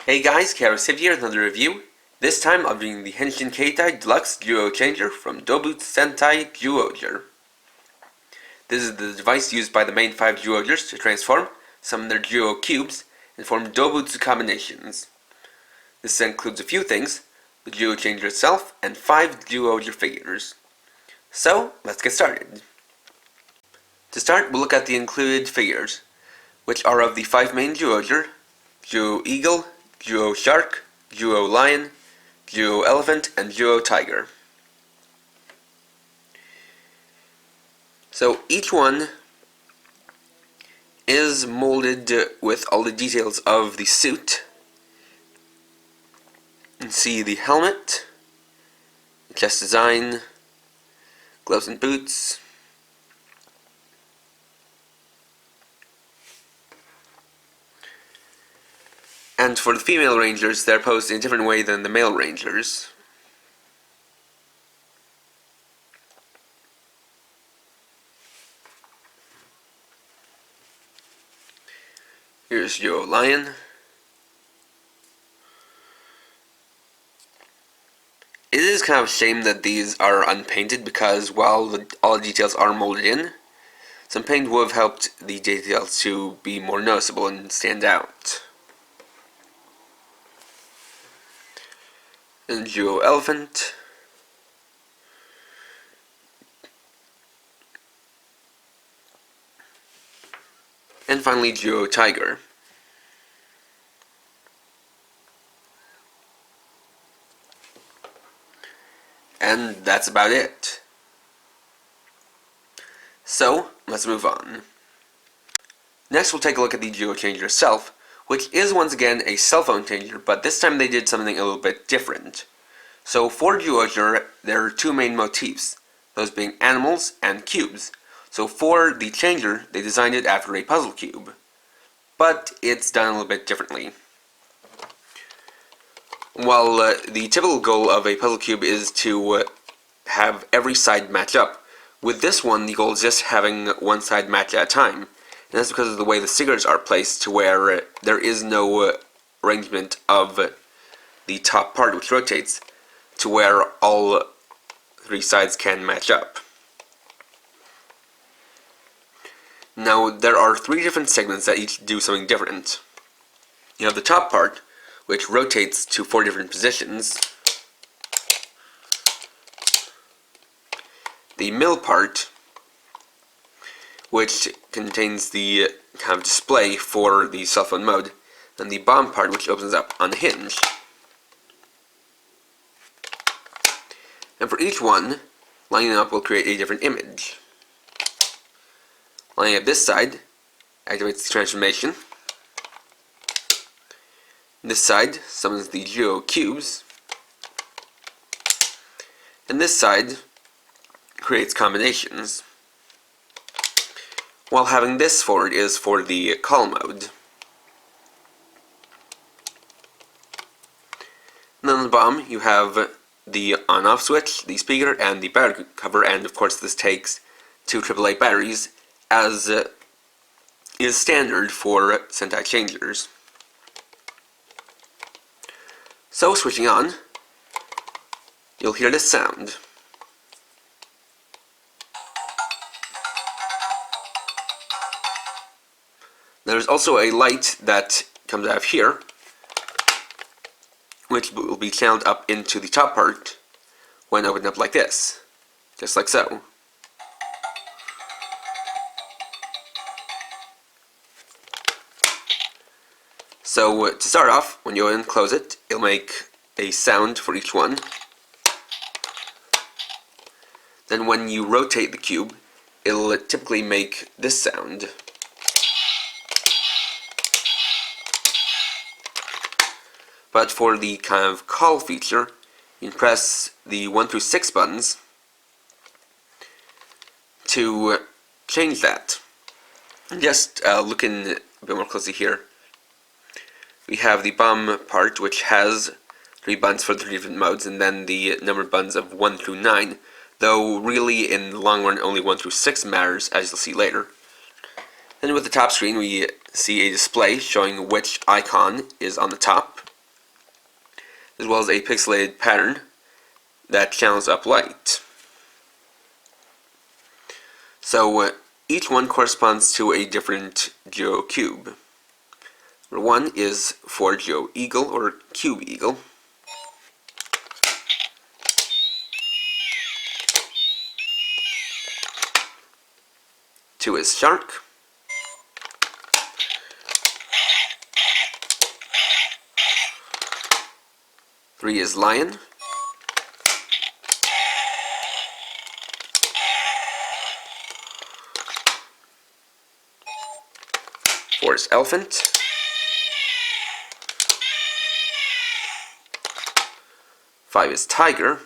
Hey guys, Kakusei here with another review. This time I'll be doing the Henshin Keitai Deluxe Zyuoh Changer from Doubutsu Sentai Zyuohger. This is the device used by the main 5 Zyuohgers to transform, summon their Zyuoh cubes, and form Doubutsu combinations. This includes a few things, the Zyuoh Changer itself, and 5 Zyuohger figures. So, let's get started. To start, we'll look at the included figures, which are of the 5 main Zyuohger, Zyuoh Eagle, Zyuoh Shark, Zyuoh Lion, Zyuoh Elephant, and Zyuoh Tiger. So each one is molded with all the details of the suit. You can see the helmet, the chest design, gloves and boots, and for the female rangers, they're posed in a different way than the male rangers. Here's Zyuoh Lion. It is kind of a shame that these are unpainted because while all the details are molded in, some paint would have helped the details to be more noticeable and stand out. And Zyuoh Elephant. And finally Zyuoh Tiger. And that's about it. So, let's move on. Next we'll take a look at the Zyuoh Changer itself, which is once again a cell phone changer, but this time they did something a little bit different. So for Zyuohger, there are 2 main motifs, those being animals and cubes. So for the changer, they designed it after a puzzle cube, but it's done a little bit differently. While the typical goal of a puzzle cube is to have every side match up, with this one the goal is just having one side match at a time. And that's because of the way the stickers are placed to where there is no arrangement of the top part which rotates to where all 3 sides can match up. Now there are 3 different segments that each do something different. You have the top part, which rotates to 4 different positions. The middle part, which contains the kind of display for the cell phone mode, and the bottom part, which opens up on a hinge. And for each one, lining up will create a different image. Lining up this side activates the transformation. This side summons the Zyuoh cubes. And this side creates combinations. While having this forward is for the call mode. And then on the bottom you have the on-off switch, the speaker, and the battery cover, and of course this takes 2 AAA batteries, as is standard for Sentai Changers. So switching on, you'll hear this sound. There's also a light that comes out of here, which will be channeled up into the top part when opened up like this, just like so. So to start off, when you unclose it, it'll make a sound for each one. Then when you rotate the cube, it'll typically make this sound. But for the kind of call feature, you can press the 1 through 6 buttons to change that. Just looking a bit more closely here, we have the bottom part, which has 3 buttons for the 3 different modes, and then the numbered buttons of 1 through 9, though really in the long run only 1 through 6 matters, as you'll see later. Then with the top screen we see a display showing which icon is on the top. as well as a pixelated pattern that channels up light. So each one corresponds to a different Zyuoh cube. Number 1 is for Zyuoh Eagle or Cube Eagle. 2 is Shark. 3 is Lion. 4 is Elephant. 5 is Tiger.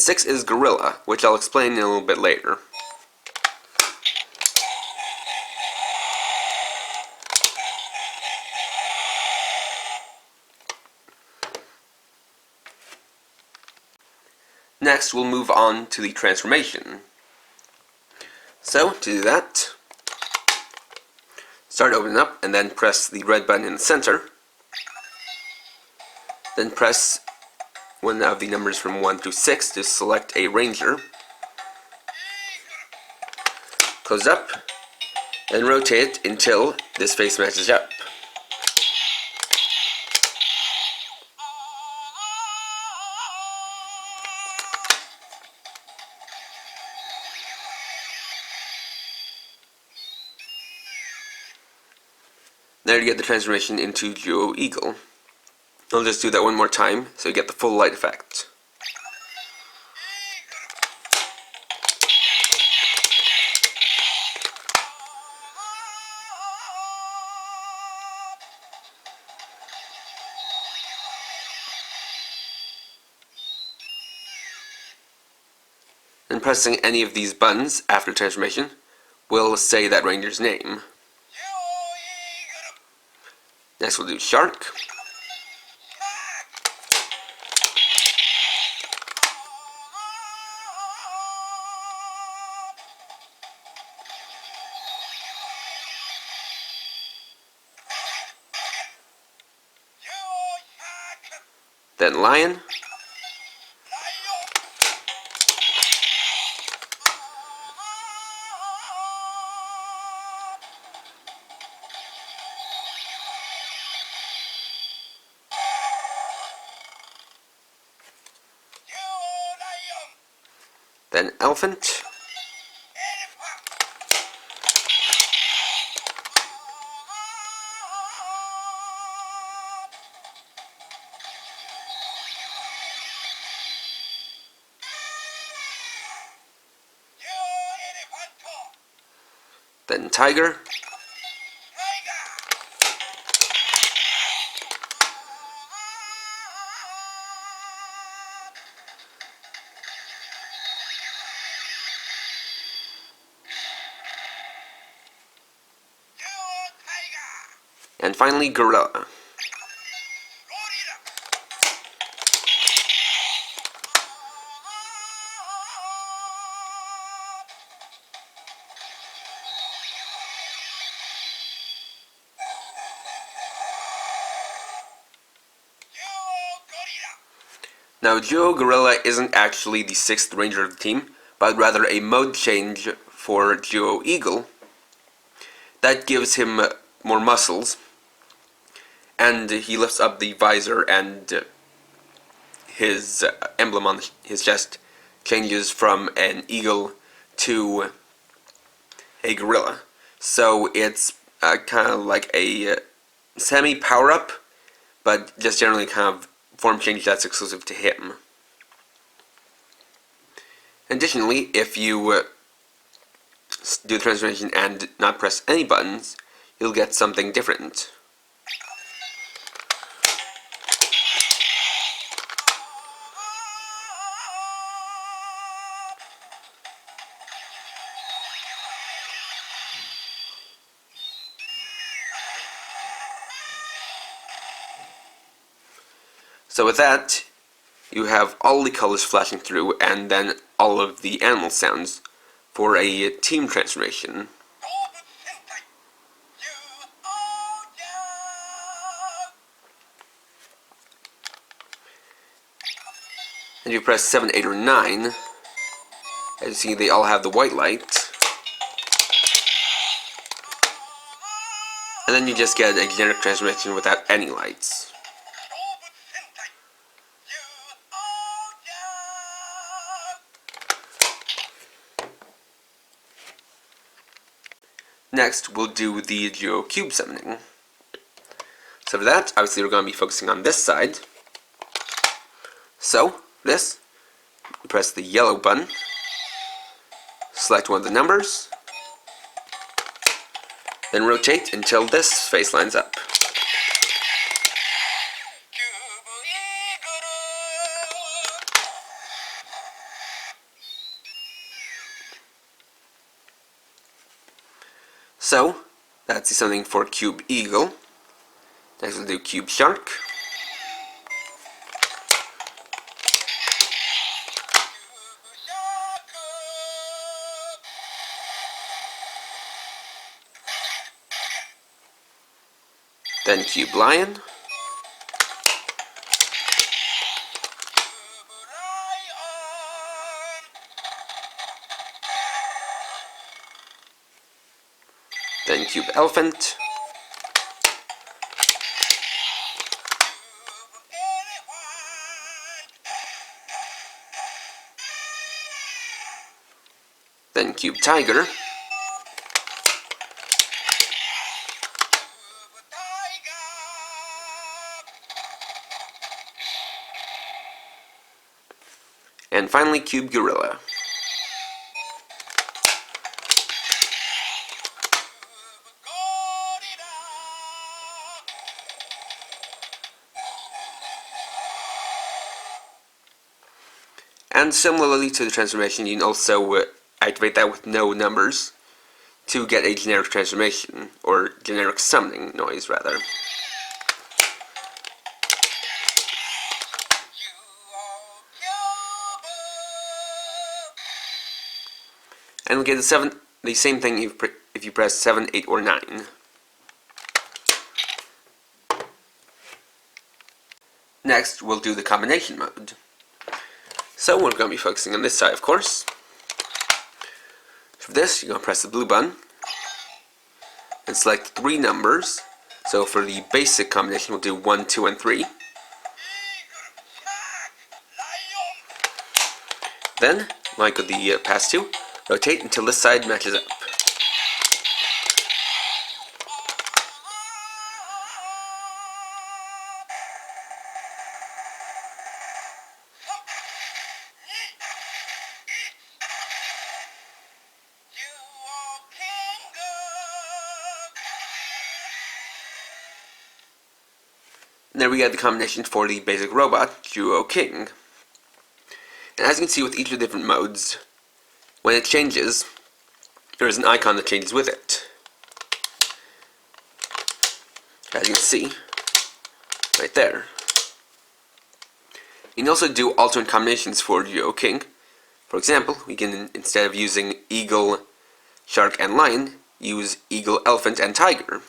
6 is Gorilla, which I'll explain in a little bit later. Next, we'll move on to the transformation. So, to do that, start opening up and then press the red button in the center. Then press one of the numbers from 1 through 6 to select a ranger. Close up, and rotate it until this face matches up. There you get the transformation into Zyuoh Eagle. I'll just do that one more time so you get the full light effect. And pressing any of these buttons after transformation will say that ranger's name. Next we'll do Shark. Then Lion. Then Elephant. Then Tiger. And finally, Gorilla. Now, Zyuoh Gorilla isn't actually the 6th ranger of the team, but rather a mode change for Zyuoh Eagle. That gives him more muscles, and he lifts up the visor, and his emblem on his chest changes from an eagle to a gorilla. So it's kind of like a semi-power-up, but just generally kind of form change that's exclusive to him. Additionally, if you do the transformation and not press any buttons, you'll get something different. So with that, you have all the colors flashing through and then all of the animal sounds for a team transformation. If you press 7, 8, or 9, as you see, they all have the white light. And then you just get a generic transformation without any lights. Next, we'll do the Zyuoh Cube summoning. So for that, obviously we're going to be focusing on this side. So, this, you press the yellow button, select one of the numbers, then rotate until this face lines up. So, that's something for Cube Eagle. Next we'll do Cube Shark. Then Cube Lion. Then Cube Elephant. Then Cube Tiger. And finally Cube Gorilla. And similarly to the transformation, you can also activate that with no numbers to get a generic transformation, or generic summoning noise rather. And we'll get the same thing if you press 7, 8, or 9. Next, we'll do the combination mode. So we're going to be focusing on this side, of course. For this, you're going to press the blue button and select 3 numbers. So for the basic combination, we'll do 1, 2, and 3. Then, like with the past two, rotate until this side matches up. And there we get the combination for the basic robot, Zyuoh King. And as you can see with each of the different modes, when it changes, there is an icon that changes with it. As you can see, right there. You can also do alternate combinations for Zyuoh King. For example, we can, instead of using eagle, shark, and lion, use eagle, elephant, and tiger.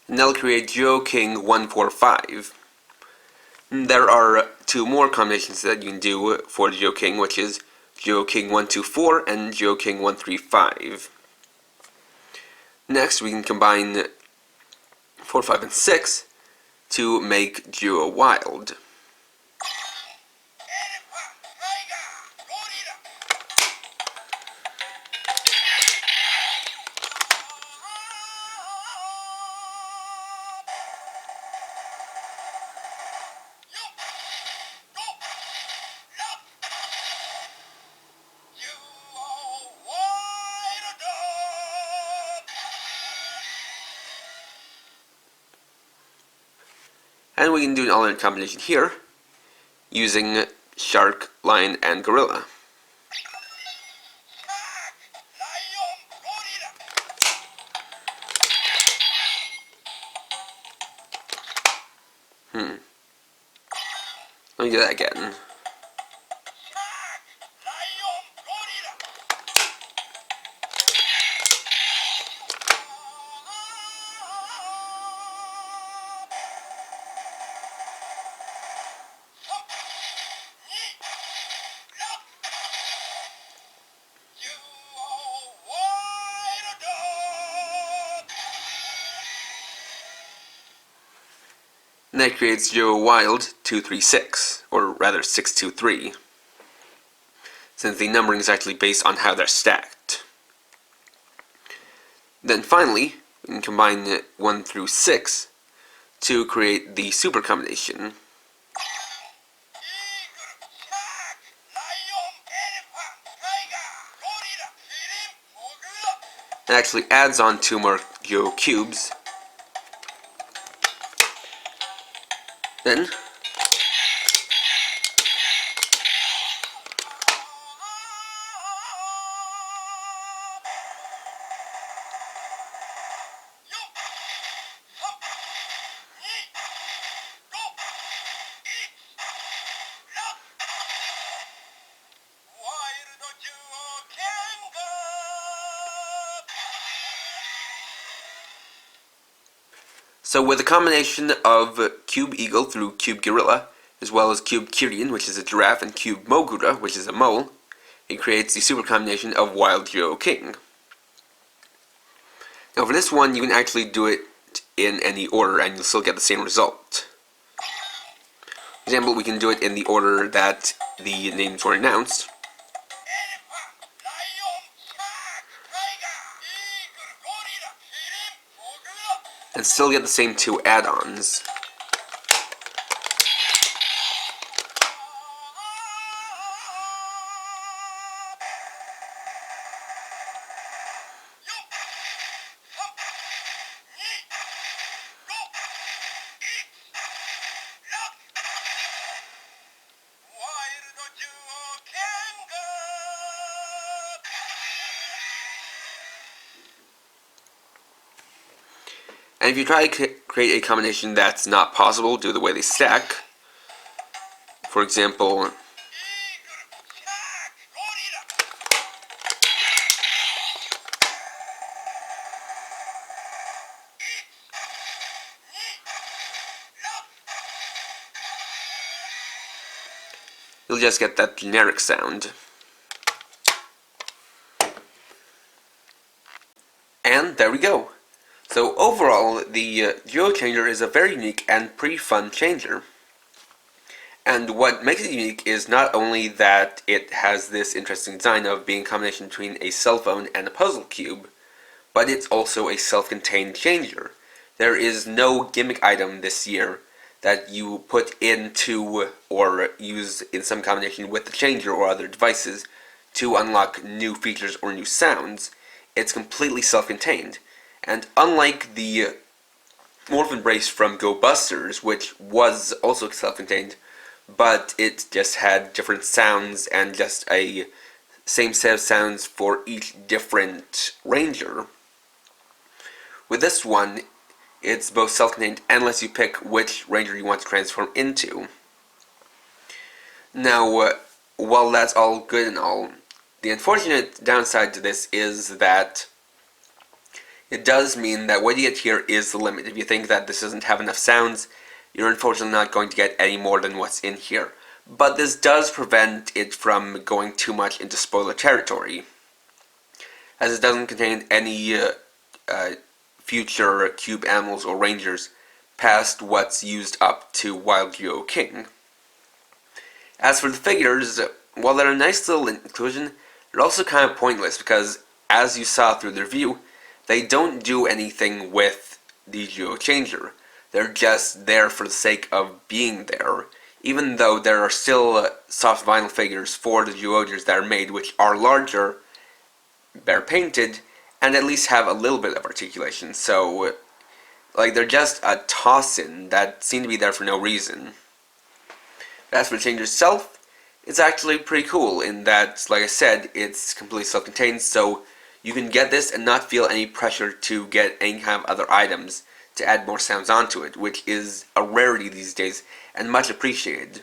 And that'll create Zyuoh King 145. There are 2 more combinations that you can do for Zyuoh King, which is Zyuoh King 124 and Zyuoh King 135. Next, we can combine 4, 5, and 6 to make Zyuoh Wild. And we can do an alternate combination here, using shark, lion, and gorilla. Let me do that again. And that creates Zyuoh Wild 236, or rather 623, since the numbering is actually based on how they're stacked. Then finally, we can combine 1 through 6 to create the super combination. It actually adds on 2 more Zyuoh cubes. Then so with a combination of Cube Eagle through Cube Gorilla, as well as Cube Kirin, which is a giraffe, and Cube Mogura, which is a mole, it creates the super combination of Wild Zyuoh King. Now for this one, you can actually do it in any order and you'll still get the same result. For example, we can do it in the order that the names were announced. And still get the same 2 add-ons. And if you try to create a combination that's not possible due to the way they stack, for example, you'll just get that generic sound. And there we go. So overall, the Zyuoh Changer is a very unique and pretty fun changer. And what makes it unique is not only that it has this interesting design of being a combination between a cell phone and a puzzle cube, but it's also a self-contained changer. There is no gimmick item this year that you put into or use in some combination with the changer or other devices to unlock new features or new sounds. It's completely self-contained. And unlike the Morph Embrace from Go Busters, which was also self-contained, but it just had different sounds and just a same set of sounds for each different ranger, with this one, it's both self-contained and lets you pick which ranger you want to transform into. Now, while that's all good and all, the unfortunate downside to this is that it does mean that what you get here is the limit. If you think that this doesn't have enough sounds, you're unfortunately not going to get any more than what's in here. But this does prevent it from going too much into spoiler territory, as it doesn't contain any future cube animals or rangers past what's used up to Wild Zyuoh King. As for the figures, while they're a nice little inclusion, they're also kind of pointless because, as you saw through the review, they don't do anything with the Zyuoh Changer. They're just there for the sake of being there, even though there are still soft vinyl figures for the Zyuohgers that are made, which are larger, they're painted, and at least have a little bit of articulation. So, like, they're just a toss-in that seem to be there for no reason. As for the Changer itself, it's actually pretty cool in that, like I said, it's completely self-contained, so you can get this and not feel any pressure to get any kind of other items, to add more sounds onto it, which is a rarity these days and much appreciated.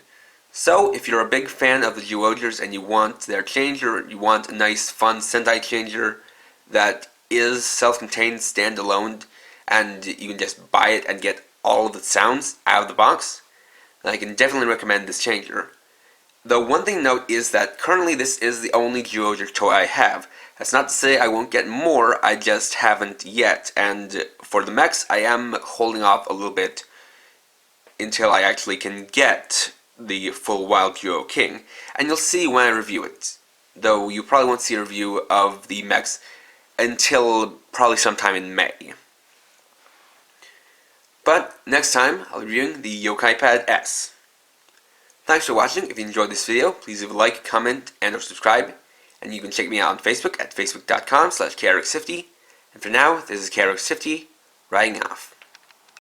So, if you're a big fan of the Zyuohgers and you want their changer, you want a nice, fun Sentai changer that is self-contained, standalone, and you can just buy it and get all of the sounds out of the box, then I can definitely recommend this changer. Though one thing to note is that currently this is the only Zyuohger toy I have. That's not to say I won't get more, I just haven't yet, and for the mechs I am holding off a little bit until I actually can get the full Wild Zyuoh King, and you'll see when I review it. Though you probably won't see a review of the mechs until probably sometime in May. But next time I'll be reviewing the Yokai Pad S. Thanks for watching. If you enjoyed this video, please leave a like, comment, and or subscribe. And you can check me out on Facebook at facebook.com/krx50. And for now, this is krx50, writing off.